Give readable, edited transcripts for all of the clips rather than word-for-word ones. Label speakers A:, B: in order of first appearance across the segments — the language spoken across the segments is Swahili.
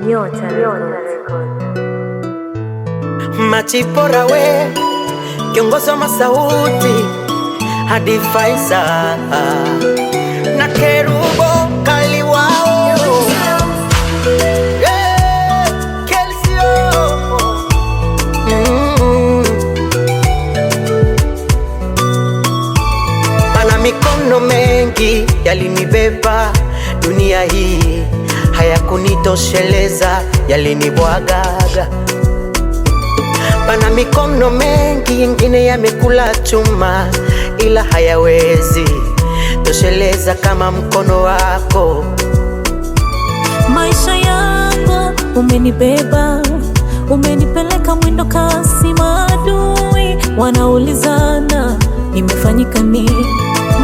A: Nyota Record.
B: Machipora we kiongozi wa masauti hadi Faisa na Kerubo kali wao Kelsio Ana mikono mengi yalinibeba dunia hii, hayakunitosheleza yalinibwagaga. Pana mikono mengi yengine yamekula chuma, ila hayawezi tosheleza kama mkono wako.
C: Maisha yangu umenibeba, umenipeleka mwendo kasi, maadui wanaulizana nimefanyika nini.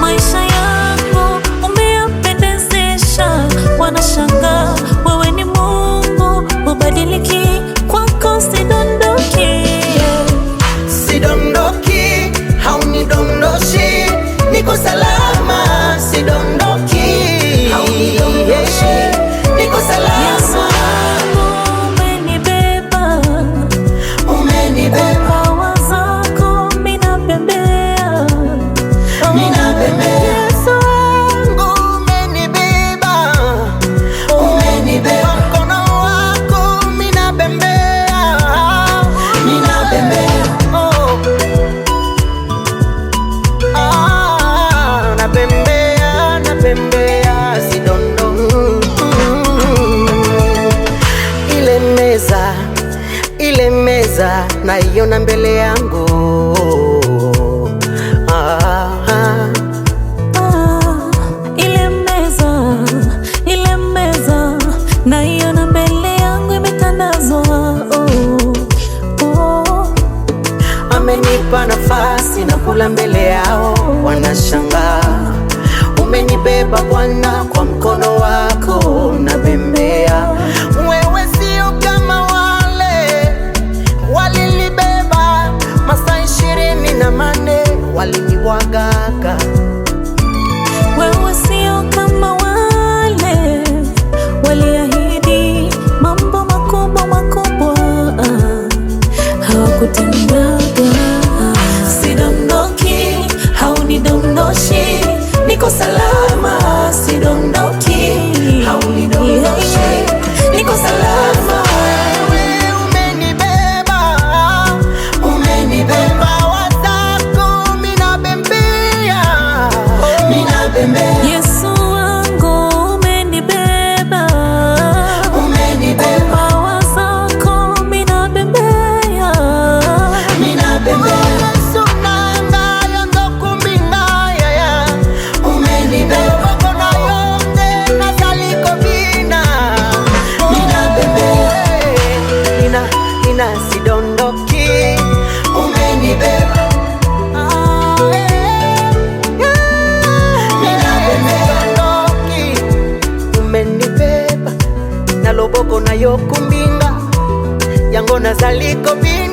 C: Maisha yangu umeyapendezesha, wanashangaa wewe ni Mungu, ubadiliki, kwako sidondoki.
B: Sidondoki, haunidondoshi, niko salama. Sidondoki, haunidondoshi, niko salama.
C: Yesu wangu umenibeba,
B: Umenibeba,
C: bawa zako minabembea,
B: ninabembea. Yesu wangu umenibeba, umenibeba. Mkono wako minabembea, ninabembea. Nabembea, nabembea, sidondo. Ile meza naiona mbele yangu.
C: ile meza naiona mbele yangu imetandazwa.
B: Amenipa nafasi na kula mbele yao, wanashangaa. Umenibeba Bwana kwa mkono wako, nabembea. Wewe sio kama wale walinibeba masaa 24 waliniwagaga.
C: Wewe sio kama wale waliahidi mambo makubwa makubwa, hawakutendaga. Sidondoki, haunidondoshi, niko salama. Sidondoki, haunidondoshi, niko salama.
B: Wewe umenibeba, umenibeba. Wazako minabembea, minabembea.
C: Yesu wangu umenibeba,
B: Umenibeba,
C: bawa zako minabembea,
B: minabembea. Yesu nanga yonzo kumbinga ya umenibeba. Kona yonde na saliko bina, minabembea. Nina sidondoki, umenibeba. Minabembea, umenibeba. Na loboko na yokumbinga yango na zaliko bina.